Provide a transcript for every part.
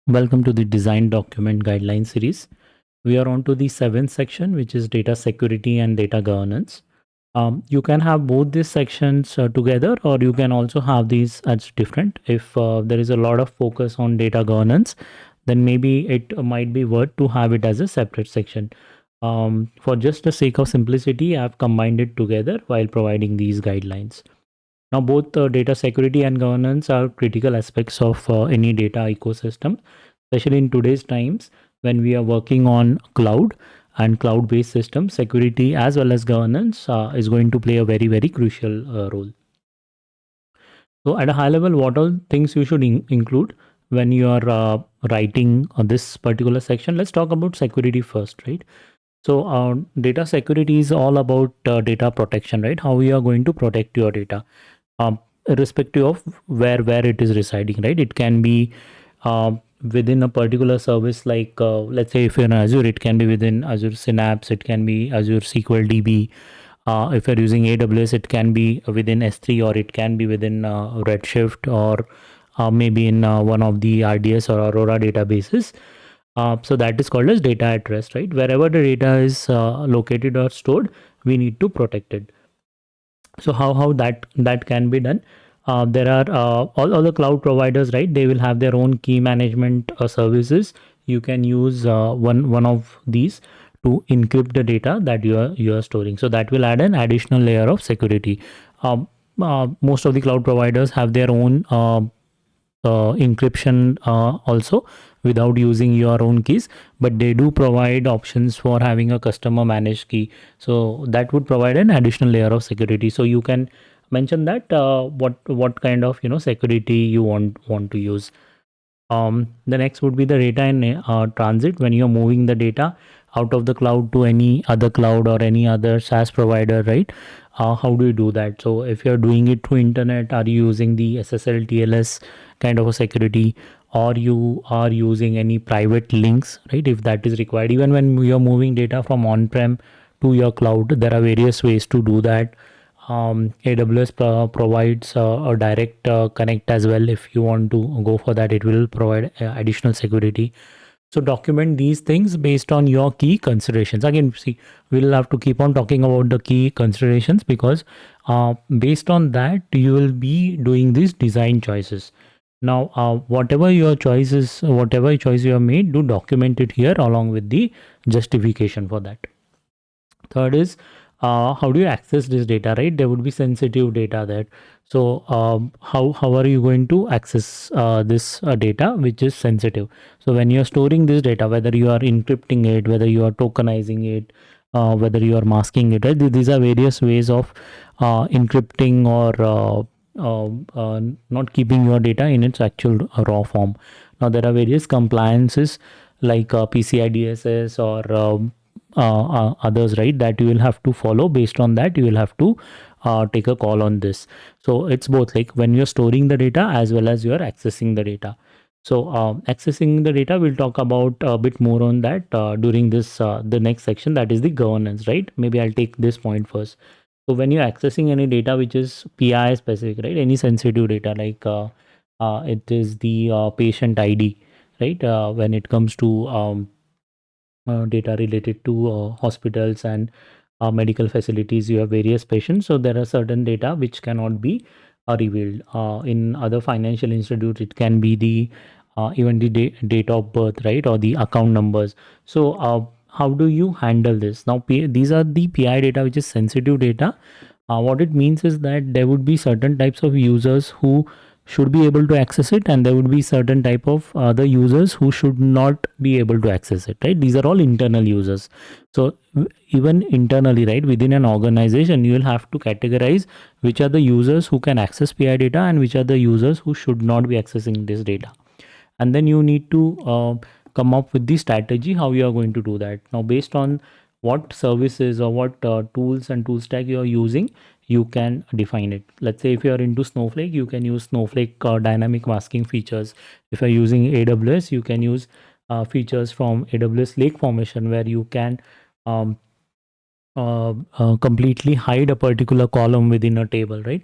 Welcome to the Design Document Guideline series. We are on to the seventh section, which is data security and data governance. You can have both these sections together, or you can also have these as different. If there is a lot of focus on data governance, then maybe it might be worth to have it as a separate section. For just the sake of simplicity, I've combined it together while providing these guidelines. Now, both data security and governance are critical aspects of any data ecosystem, especially in today's times when we are working on cloud and cloud based systems. Security as well as governance is going to play a very, very crucial role. So, at a high level, what all things you should include when you are writing this particular section? Let's talk about security first, right? So, data security is all about data protection, right? How you are going to protect your data, irrespective of where it is residing, right? It can be within a particular service, like let's say if you're in Azure, it can be within Azure Synapse, it can be Azure SQL DB. If you're using AWS, it can be within S3, or it can be within Redshift, or maybe in one of the RDS or Aurora databases. So that is called as data at rest, right? Wherever the data is located or stored, we need to protect it. So how that can be done? There are all the cloud providers, right? They will have their own key management services. You can use one of these to encrypt the data that you are storing. So that will add an additional layer of security. Most of the cloud providers have their own encryption also without using your own keys, but they do provide options for having a customer managed key. So that would provide an additional layer of security. So you can mention that what kind of security you want to use. The next would be the data in transit. When you're moving the data out of the cloud to any other cloud or any other SaaS provider, right? How do you do that? So if you're doing it through internet, are you using the SSL TLS kind of a security, or you are using any private links, right? If that is required, even when you're moving data from on-prem to your cloud, there are various ways to do that. AWS provides a direct connect as well. If you want to go for that, it will provide additional security. So document these things based on your key considerations. Again, see, we'll have to keep on talking about the key considerations, because based on that, you will be doing these design choices. Now, whatever choice you have made, do document it here along with the justification for that. Third is, how do you access this data, right? There would be sensitive data there. So how are you going to access this data which is sensitive? So when you're storing this data, whether you are encrypting it, whether you are tokenizing it, whether you are masking it, right? These are various ways of encrypting or not keeping your data in its actual raw form. Now there are various compliances like PCI DSS or others, right? That you will have to follow. Based on that, you will have to take a call on this. So it's both, like when you're storing the data as well as you're accessing the data. So accessing the data, we'll talk about a bit more on that during this the next section, that is the governance, right? Maybe I'll take this point first. So when you're accessing any data which is PI specific, right? Any sensitive data, like it is the patient ID, right? When it comes to data related to hospitals and medical facilities, you have various patients. So there are certain data which cannot be revealed. In other financial institutes, it can be the even the date of birth, right, or the account numbers. So how do you handle this? Now, these are the PI data, which is sensitive data. What it means is that there would be certain types of users who should be able to access it, and there would be certain type of other users who should not be able to access it, right? These are all internal users. So even internally, right, within an organization, you will have to categorize which are the users who can access PI data and which are the users who should not be accessing this data. And then you need to come up with the strategy how you are going to do that. Now, based on what services or what tools and tool stack you are using, you can define it. Let's say if you are into Snowflake, you can use Snowflake dynamic masking features. If you're using AWS, you can use features from AWS Lake Formation, where you can um, completely hide a particular column within a table, right?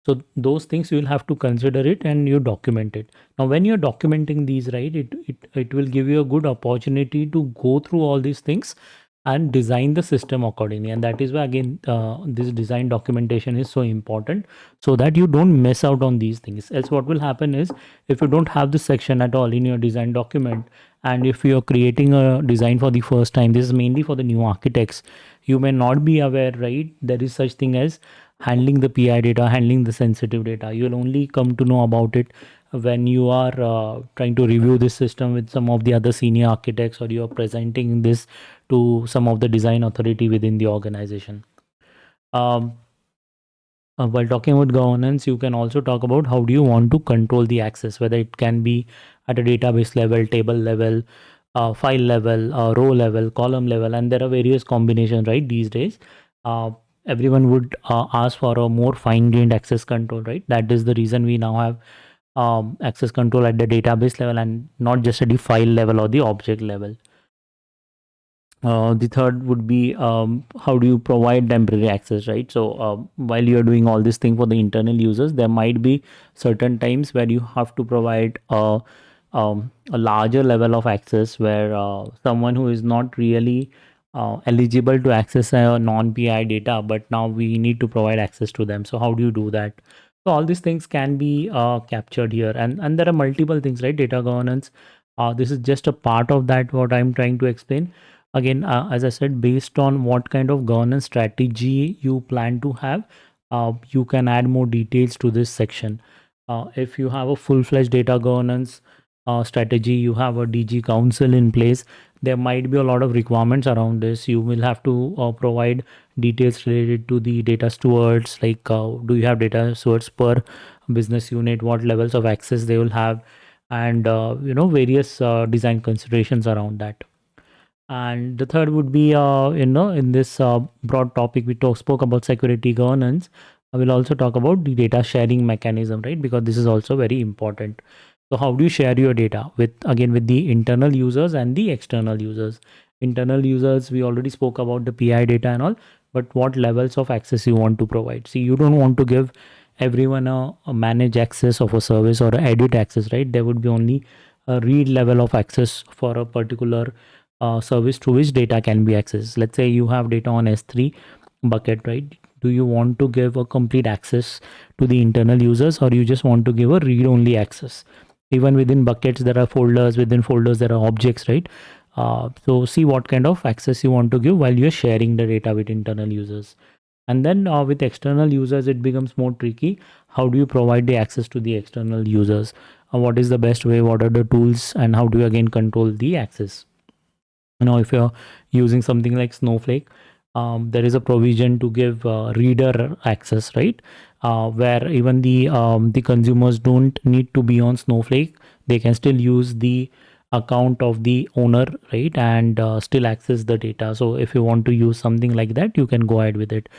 So those things you will have to consider it and you document it. Now when you're documenting these, right, it will give you a good opportunity to go through all these things and design the system accordingly. And that is why again this design documentation is so important, so that you don't miss out on these things. Else what will happen is, if you don't have this section at all in your design document, and if you're creating a design for the first time, this is mainly for the new architects, you may not be aware, right, there is such thing as handling the PI data, handling the sensitive data. You'll only come to know about it when you are trying to review this system with some of the other senior architects, or you're presenting this to some of the design authority within the organization. Um, while talking about governance, you can also talk about how do you want to control the access, whether it can be at a database level, table level, file level, row level, column level, and there are various combinations, right? These days, uh, everyone would ask for a more fine-grained access control, right? That is the reason we now have access control at the database level and not just at the file level or the object level. The third would be how do you provide temporary access, right? So while you're doing all this thing for the internal users, there might be certain times where you have to provide a larger level of access, where someone who is not really eligible to access a non-PI data, but now we need to provide access to them. So how do you do that? So all these things can be captured here, and there are multiple things, right? Data governance. This is just a part of that. What I'm trying to explain. Again, as I said, based on what kind of governance strategy you plan to have, you can add more details to this section. If you have a full-fledged data governance strategy, you have a DG council in place, there might be a lot of requirements around this. You will have to provide details related to the data stewards, like do you have data stewards per business unit, what levels of access they will have, and various design considerations around that. And the third would be, in this broad topic, we spoke about security governance. I will also talk about the data sharing mechanism, right? Because this is also very important. So how do you share your data with the internal users and the external users? Internal users, we already spoke about the PI data and all, but what levels of access you want to provide? See, you don't want to give everyone a manage access of a service or a edit access, right? There would be only a read level of access for a particular service to which data can be accessed. Let's say you have data on S3 bucket, right? Do you want to give a complete access to the internal users, or you just want to give a read-only access? Even within buckets, there are folders. Within folders, there are objects, right? So see what kind of access you want to give while you're sharing the data with internal users. And then with external users, it becomes more tricky. How do you provide the access to the external users? What is the best way? What are the tools? And how do you again control the access? If you're using something like Snowflake, there is a provision to give reader access, right? Where even the consumers don't need to be on Snowflake. They can still use the account of the owner, right, and still access the data. So if you want to use something like that, you can go ahead with it.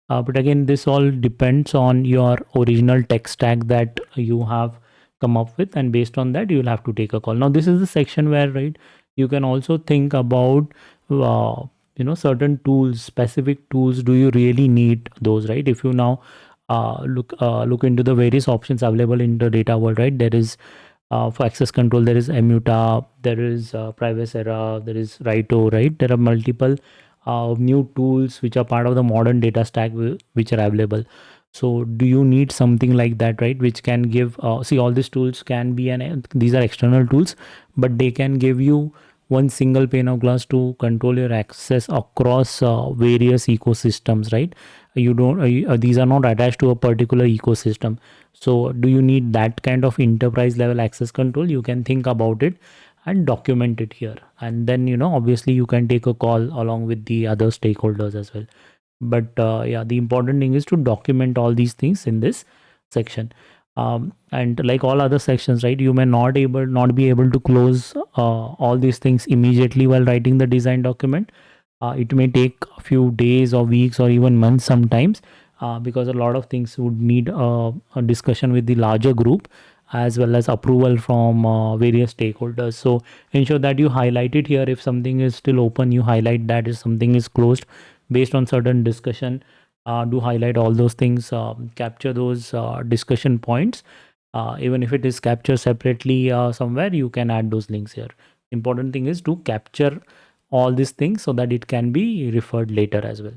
But again, this all depends on your original tech stack that you have come up with, and based on that, you'll have to take a call. Now this is the section where, right, you can also think about certain tools, specific tools. Do you really need those, right? If you now look into the various options available in the data world, right? There is for access control, there is Emuta, there is Privacera, there is Raito, right? There are multiple new tools which are part of the modern data stack which are available. So do you need something like that, right, which can give see, all these tools can be, and these are external tools, but they can give you one single pane of glass to control your access across various ecosystems, right? You don't these are not attached to a particular ecosystem. So do you need that kind of enterprise level access control? You can think about it and document it here, and then obviously you can take a call along with the other stakeholders as well. But yeah, the important thing is to document all these things in this section. And like all other sections, right, you may not be able to close all these things immediately while writing the design document. It may take a few days or weeks or even months sometimes, because a lot of things would need a discussion with the larger group, as well as approval from various stakeholders. So ensure that you highlight it here. If something is still open, you highlight that. If something is closed based on certain discussion, do highlight all those things, capture those discussion points. Even if it is captured separately somewhere, you can add those links here. Important thing is to capture all these things so that it can be referred later as well.